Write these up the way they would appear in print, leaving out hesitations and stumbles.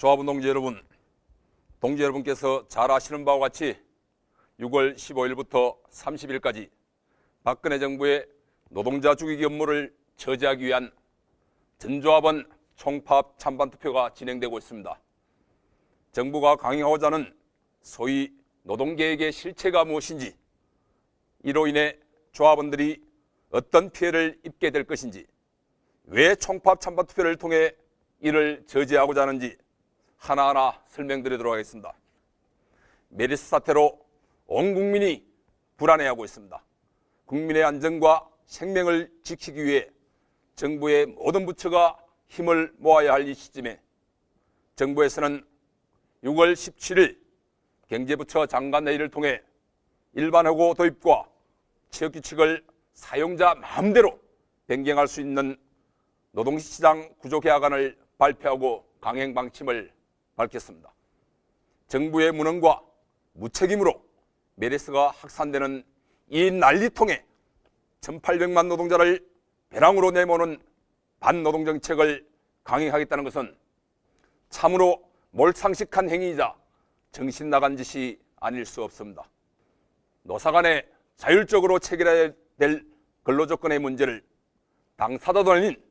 조합원 동지 여러분께서 잘 아시는 바와 같이 6월 15일부터 30일까지 박근혜 정부의 노동자 죽이기 업무를 저지하기 위한 전조합원 총파업 찬반투표가 진행되고 있습니다. 정부가 강행하고자 하는 소위 노동계획의 실체가 무엇인지, 이로 인해 조합원들이 어떤 피해를 입게 될 것인지, 왜 총파업 찬반투표를 통해 이를 저지하고자 하는지 하나하나 설명드리도록 하겠습니다. 메르스 사태로 온 국민이 불안해하고 있습니다. 국민의 안전과 생명을 지키기 위해 정부의 모든 부처가 힘을 모아야 할 이 시점에 정부에서는 6월 17일 경제부처 장관회의를 통해 일반허구 도입과 취업규칙을 사용자 마음대로 변경할 수 있는 노동시장 구조개혁안을 발표하고 강행 방침을 밝혔습니다. 정부의 무능과 무책임으로 메르스가 확산되는 이 난리통에 1,800만 노동자를 배랑으로 내모는 반노동정책을 강행하겠다는 것은 참으로 몰상식한 행위이자 정신 나간 짓이 아닐 수 없습니다. 노사 간에 자율적으로 체결해야 될 근로조건의 문제를 당사자도 아닌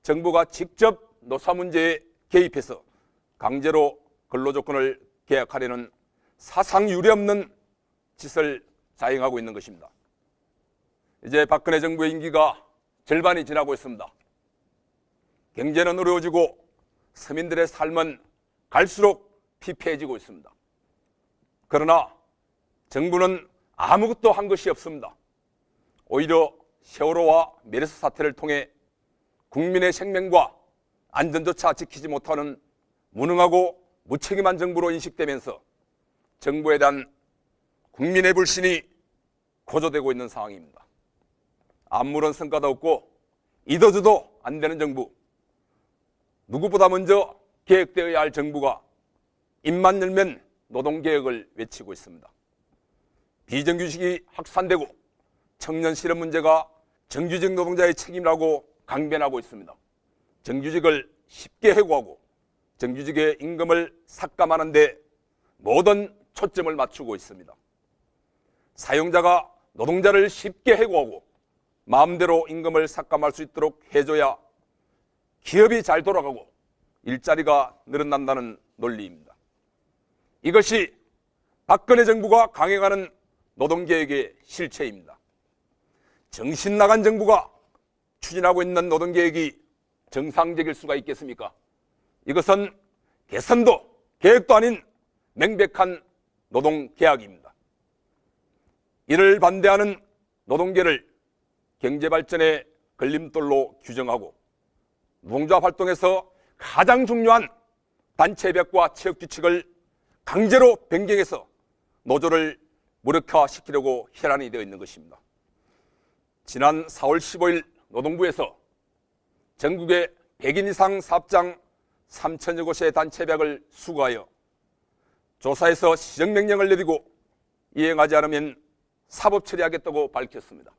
정부가 직접 노사 문제에 개입해서 강제로 근로조건을 계약하려는 사상 유례없는 짓을 자행하고 있는 것입니다. 이제 박근혜 정부의 임기가 절반이 지나고 있습니다. 경제는 어려워지고 서민들의 삶은 갈수록 피폐해지고 있습니다. 그러나 정부는 아무것도 한 것이 없습니다. 오히려 세월호와 메르스 사태를 통해 국민의 생명과 안전조차 지키지 못하는 무능하고 무책임한 정부로 인식되면서 정부에 대한 국민의 불신이 고조되고 있는 상황입니다. 아무런 성과도 없고 이도저도 안 되는 정부, 누구보다 먼저 개혁되어야 할 정부가 입만 열면 노동개혁을 외치고 있습니다. 비정규직이 확산되고 청년 실업 문제가 정규직 노동자의 책임이라고 강변하고 있습니다. 정규직을 쉽게 해고하고 정규직의 임금을 삭감하는 데 모든 초점을 맞추고 있습니다. 사용자가 노동자를 쉽게 해고하고 마음대로 임금을 삭감할 수 있도록 해줘야 기업이 잘 돌아가고 일자리가 늘어난다는 논리입니다. 이것이 박근혜 정부가 강행하는 노동개혁의 실체입니다. 정신 나간 정부가 추진하고 있는 노동개혁이 정상적일 수가 있겠습니까? 이것은 개선도 계획도 아닌 명백한 노동개혁입니다. 이를 반대하는 노동계를 경제발전의 걸림돌로 규정하고 노동자 활동에서 가장 중요한 단체협약과 취업규칙을 강제로 변경해서 노조를 무력화시키려고 혈안이 되어 있는 것입니다. 지난 4월 15일 노동부에서 전국의 100인 이상 사업장 3천여 곳의 단체협약을 수거하여 조사해서 시정명령을 내리고 이행하지 않으면 사법 처리하겠다고 밝혔습니다.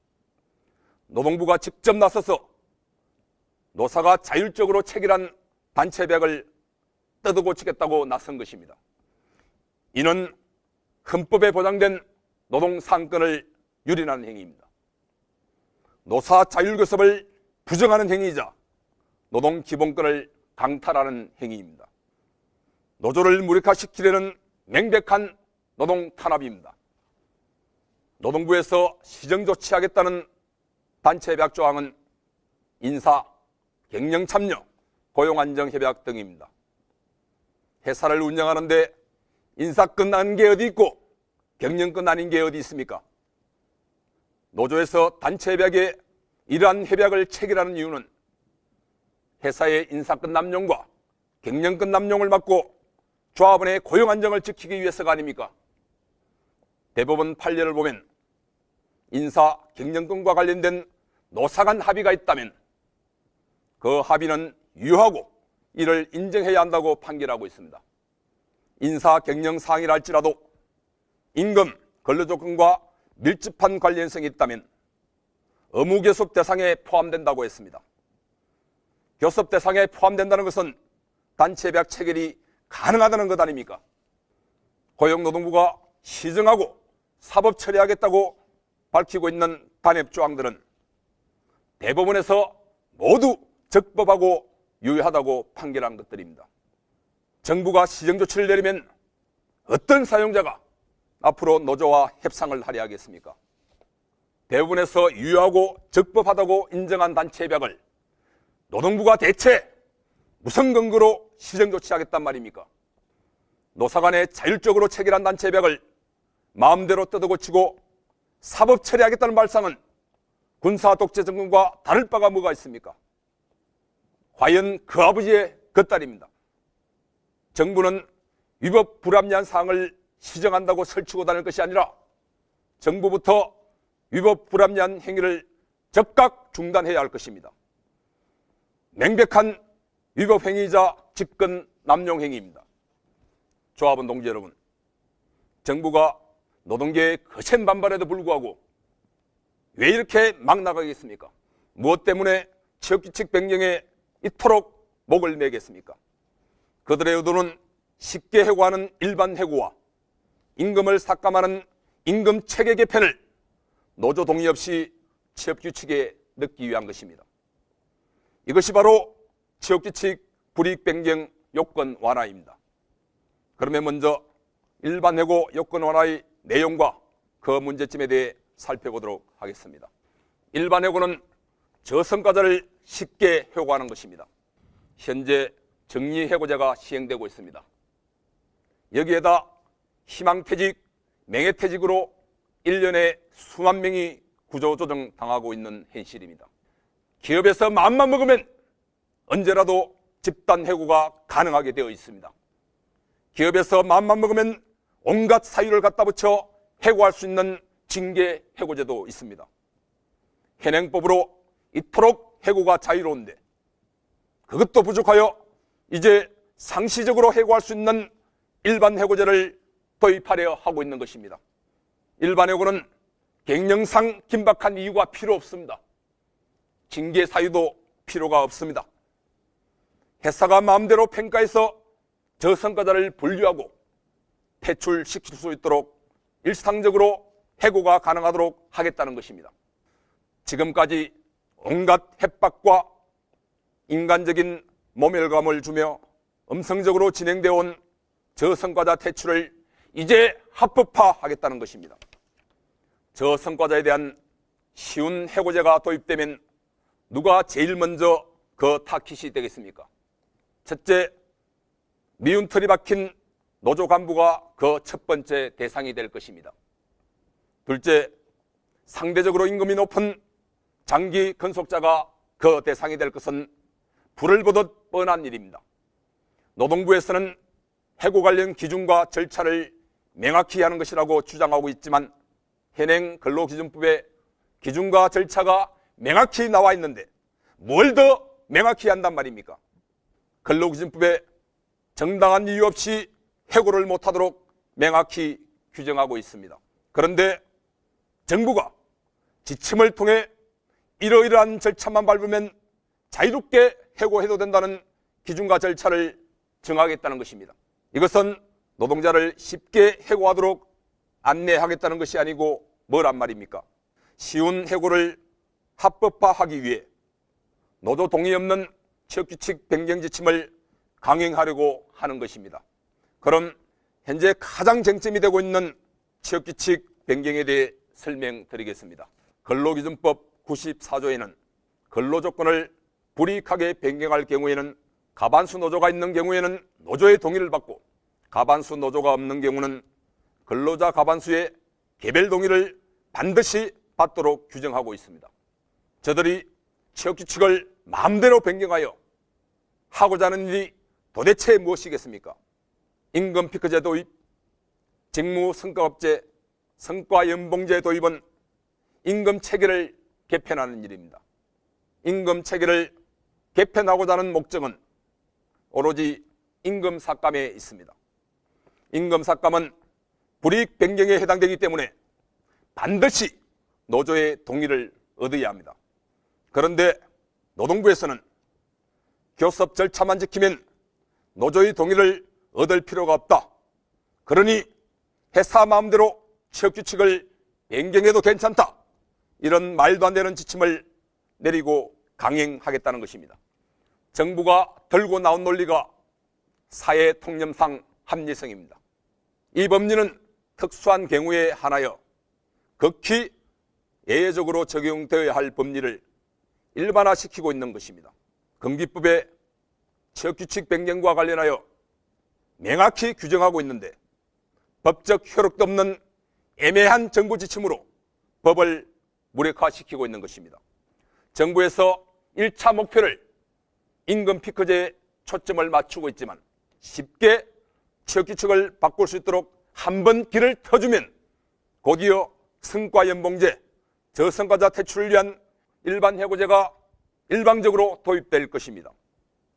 노동부가 직접 나서서 노사가 자율적으로 체결한 단체협약을 뜯어고치겠다고 나선 것입니다. 이는 헌법에 보장된 노동상권을 유린하는 행위입니다. 노사 자율교섭을 부정하는 행위이자 노동기본권을 강탈하는 행위입니다. 노조를 무력화시키려는 명백한 노동탄압입니다. 노동부에서 시정조치하겠다는 단체협약 조항은 인사, 경영참여, 고용안정협약 등입니다. 회사를 운영하는데 인사권 아닌 게 어디 있고 경영권 아닌 게 어디 있습니까? 노조에서 단체협약에 이러한 협약을 체결하는 이유는 회사의 인사권 남용과 경영권 남용을 막고 조합원의 고용 안정을 지키기 위해서가 아닙니까? 대법원 판례를 보면 인사, 경영권과 관련된 노사 간 합의가 있다면 그 합의는 유효하고 이를 인정해야 한다고 판결하고 있습니다. 인사, 경영 사항이라 할지라도 임금, 근로조건과 밀접한 관련성이 있다면 의무교섭 대상에 포함된다고 했습니다. 교섭 대상에 포함된다는 것은 단체협약 체결이 가능하다는 것 아닙니까? 고용노동부가 시정하고 사법 처리하겠다고 밝히고 있는 단협조항들은 대법원에서 모두 적법하고 유효하다고 판결한 것들입니다. 정부가 시정조치를 내리면 어떤 사용자가 앞으로 노조와 협상을 하려 하겠습니까? 대법원에서 유효하고 적법하다고 인정한 단체협약을 노동부가 대체 무슨 근거로 시정조치하겠단 말입니까? 노사간에 자율적으로 체결한 단체협약을 마음대로 뜯어고치고 사법 처리하겠다는 발상은 군사 독재 정권과 다를 바가 뭐가 있습니까? 과연 그 아버지의 겉딸입니다. 정부는 위법 불합리한 사항을 시정한다고 설치고 다닐 것이 아니라 정부부터 위법 불합리한 행위를 즉각 중단해야 할 것입니다. 명백한 위법 행위이자 집권 남용 행위입니다. 조합원 동지 여러분, 정부가 노동계의 거센 반발에도 불구하고 왜 이렇게 막 나가겠습니까? 무엇 때문에 취업규칙 변경에 이토록 목을 매겠습니까? 그들의 의도는 쉽게 해고하는 일반 해고와 임금을 삭감하는 임금 체계 개편을 노조 동의 없이 취업규칙에 넣기 위한 것입니다. 이것이 바로 취업규칙 불이익 변경 요건 완화입니다. 그러면 먼저 일반 해고 요건 완화의 내용과 그 문제점에 대해 살펴보도록 하겠습니다. 일반 해고는 저성과자를 쉽게 해고하는 것입니다. 현재 정리해고제가 시행되고 있습니다. 여기에다 희망퇴직, 명예퇴직으로 1년에 수만 명이 구조조정 당하고 있는 현실입니다. 기업에서 마음만 먹으면 언제라도 집단 해고가 가능하게 되어 있습니다. 기업에서 마음만 먹으면 온갖 사유를 갖다 붙여 해고할 수 있는 징계 해고제도 있습니다. 현행법으로 이토록 해고가 자유로운데 그것도 부족하여 이제 상시적으로 해고할 수 있는 일반 해고제를 도입하려 하고 있는 것입니다. 일반 해고는 갱령상 긴박한 이유가 필요 없습니다. 징계 사유도 필요가 없습니다. 회사가 마음대로 평가해서 저성과자를 분류하고 퇴출시킬 수 있도록 일상적으로 해고가 가능하도록 하겠다는 것입니다. 지금까지 온갖 협박과 인간적인 모멸감을 주며 음성적으로 진행되어 온 저성과자 퇴출을 이제 합법화하겠다는 것입니다. 저성과자에 대한 쉬운 해고제가 도입되면 누가 제일 먼저 그 타깃이 되겠습니까? 첫째, 미운 털이 박힌 노조 간부가 그 첫 번째 대상이 될 것입니다. 둘째, 상대적으로 임금이 높은 장기 근속자가 그 대상이 될 것은 불을 보듯 뻔한 일입니다. 노동부에서는 해고 관련 기준과 절차를 명확히 하는 것이라고 주장하고 있지만 현행 근로기준법에 기준과 절차가 명확히 나와 있는데 뭘 더 명확히 한단 말입니까? 근로기준법에 정당한 이유 없이 해고를 못하도록 명확히 규정하고 있습니다. 그런데 정부가 지침을 통해 이러이러한 절차만 밟으면 자유롭게 해고해도 된다는 기준과 절차를 정하겠다는 것입니다. 이것은 노동자를 쉽게 해고하도록 안내하겠다는 것이 아니고 뭐란 말입니까? 쉬운 해고를 합법화하기 위해 노조 동의 없는 취업규칙 변경 지침을 강행하려고 하는 것입니다. 그럼 현재 가장 쟁점이 되고 있는 취업규칙 변경에 대해 설명드리겠습니다. 근로기준법 94조에는 근로조건을 불이익하게 변경할 경우에는 가반수 노조가 있는 경우에는 노조의 동의를 받고 가반수 노조가 없는 경우는 근로자 가반수의 개별 동의를 반드시 받도록 규정하고 있습니다. 저들이 취업규칙을 마음대로 변경하여 하고자 하는 일이 도대체 무엇이겠습니까? 임금 피크제 도입, 직무 성과급제, 성과연봉제 도입은 임금 체계를 개편하는 일입니다. 임금 체계를 개편하고자 하는 목적은 오로지 임금 삭감에 있습니다. 임금 삭감은 불이익 변경에 해당되기 때문에 반드시 노조의 동의를 얻어야 합니다. 그런데 노동부에서는 교섭 절차만 지키면 노조의 동의를 얻을 필요가 없다. 그러니 회사 마음대로 취업규칙을 변경해도 괜찮다. 이런 말도 안 되는 지침을 내리고 강행하겠다는 것입니다. 정부가 들고 나온 논리가 사회통념상 합리성입니다. 이 법리는 특수한 경우에 한하여 극히 예외적으로 적용되어야 할 법리를 일반화시키고 있는 것입니다. 금기법의 취업규칙 변경과 관련하여 명확히 규정하고 있는데 법적 효력도 없는 애매한 정부 지침으로 법을 무력화시키고 있는 것입니다. 정부에서 1차 목표를 임금 피크제에 초점을 맞추고 있지만 쉽게 취업규칙을 바꿀 수 있도록 한번 길을 터주면 곧이어 성과연봉제, 저성과자 퇴출을 위한 일반해고제가 일방적으로 도입될 것입니다.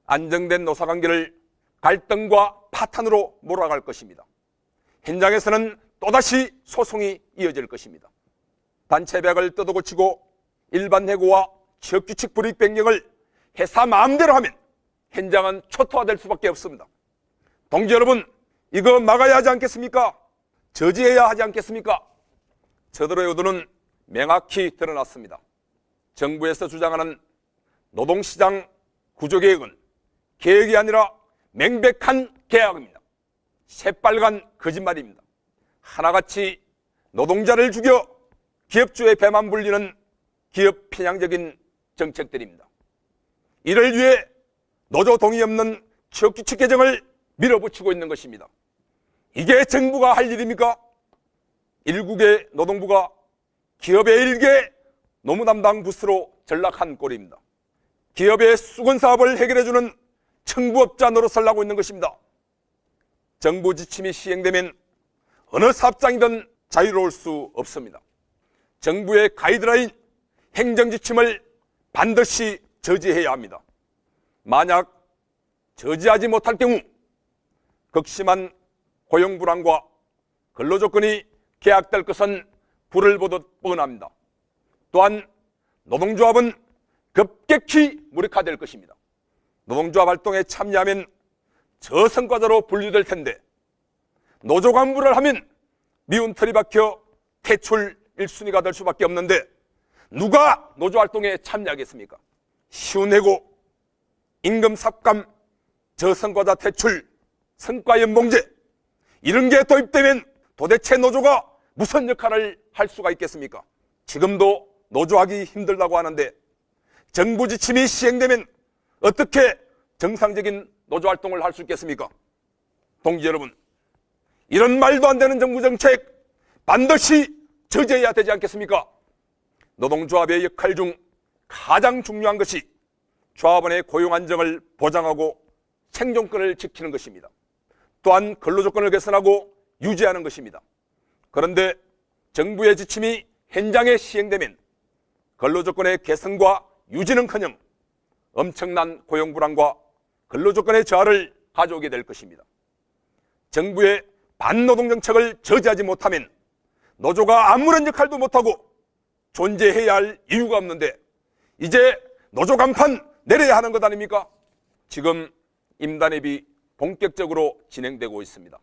안정된 노사관계를 갈등과 파탄으로 몰아갈 것입니다. 현장에서는 또다시 소송이 이어질 것입니다. 단체백을 뜯어고치고 일반해고와 취업규칙 불이익 변경을 회사 마음대로 하면 현장은 초토화될 수밖에 없습니다. 동지 여러분, 이거 막아야 하지 않겠습니까? 저지해야 하지 않겠습니까? 저들의 의도는 명확히 드러났습니다. 정부에서 주장하는 노동시장 구조개혁은 계획이 아니라 명백한 계약입니다. 새빨간 거짓말입니다. 하나같이 노동자를 죽여 기업주의 배만 불리는 기업 편향적인 정책들입니다. 이를 위해 노조 동의 없는 취업규칙 개정을 밀어붙이고 있는 것입니다. 이게 정부가 할 일입니까? 일국의 노동부가 기업의 일개 노무 담당 부스로 전락한 꼴입니다. 기업의 수건 사업을 해결해주는 청부업자 노릇을 하고 있는 것입니다. 정부 지침이 시행되면 어느 사업장이든 자유로울 수 없습니다. 정부의 가이드라인, 행정지침을 반드시 저지해야 합니다. 만약 저지하지 못할 경우 극심한 고용불안과 근로조건이 계약될 것은 불을 보듯 뻔합니다. 또한 노동조합은 급격히 무력화될 것입니다. 노동조합 활동에 참여하면 저성과자로 분류될 텐데 노조 간부를 하면 미운 털이 박혀 퇴출 1순위가 될 수밖에 없는데 누가 노조 활동에 참여하겠습니까? 쉬운 해고, 임금 삭감, 저성과자 퇴출, 성과연봉제 이런 게 도입되면 도대체 노조가 무슨 역할을 할 수가 있겠습니까? 지금도 노조하기 힘들다고 하는데 정부 지침이 시행되면 어떻게 정상적인 노조 활동을 할 수 있겠습니까? 동지 여러분, 이런 말도 안 되는 정부 정책 반드시 저지해야 되지 않겠습니까? 노동조합의 역할 중 가장 중요한 것이 조합원의 고용 안정을 보장하고 생존권을 지키는 것입니다. 또한 근로조건을 개선하고 유지하는 것입니다. 그런데 정부의 지침이 현장에 시행되면 근로조건의 개선과 유지는커녕 엄청난 고용불안과 근로조건의 저하를 가져오게 될 것입니다. 정부의 반노동 정책을 저지하지 못하면 노조가 아무런 역할도 못하고 존재해야 할 이유가 없는데 이제 노조 간판 내려야 하는 것 아닙니까? 지금 임단협이 본격적으로 진행되고 있습니다.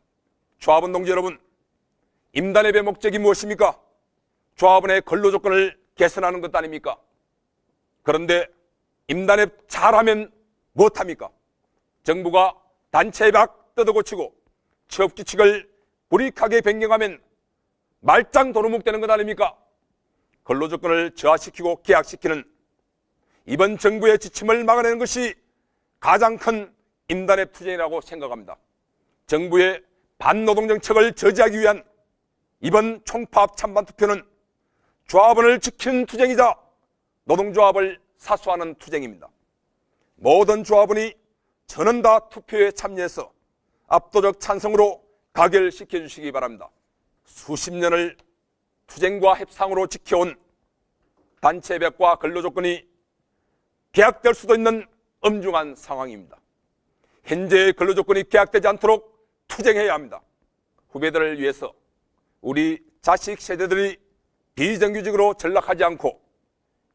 조합원 동지 여러분, 임단협의 목적이 무엇입니까? 조합원의 근로조건을 개선하는 것 아닙니까? 그런데 임단협 잘하면 무엇합니까? 정부가 단체협약 뜯어고치고 취업규칙을 불이익하게 변경하면 말짱 도루묵 되는 것 아닙니까? 근로조건을 저하시키고 계약시키는 이번 정부의 지침을 막아내는 것이 가장 큰 임단협 투쟁이라고 생각합니다. 정부의 반노동 정책을 저지하기 위한 이번 총파업 찬반 투표는 조합원을 지키는 투쟁이자 노동조합을 사수하는 투쟁입니다. 모든 조합원이 저는 다 투표에 참여해서 압도적 찬성으로 가결시켜 주시기 바랍니다. 수십 년을 투쟁과 협상으로 지켜온 단체협약과 근로조건이 계약될 수도 있는 엄중한 상황입니다. 현재의 근로조건이 계약되지 않도록 투쟁해야 합니다. 후배들을 위해서 우리 자식 세대들이 비정규직으로 전락하지 않고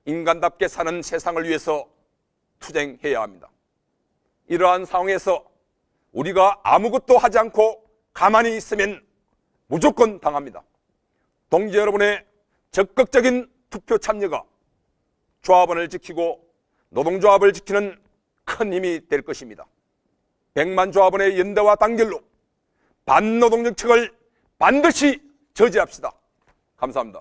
인간답게 사는 세상을 위해서 투쟁해야 합니다. 이러한 상황에서 우리가 아무것도 하지 않고 가만히 있으면 무조건 당합니다. 동지 여러분의 적극적인 투표 참여가 조합원을 지키고 노동조합을 지키는 큰 힘이 될 것입니다. 100만 조합원의 연대와 단결로 반노동 정책을 반드시 저지합시다. 감사합니다.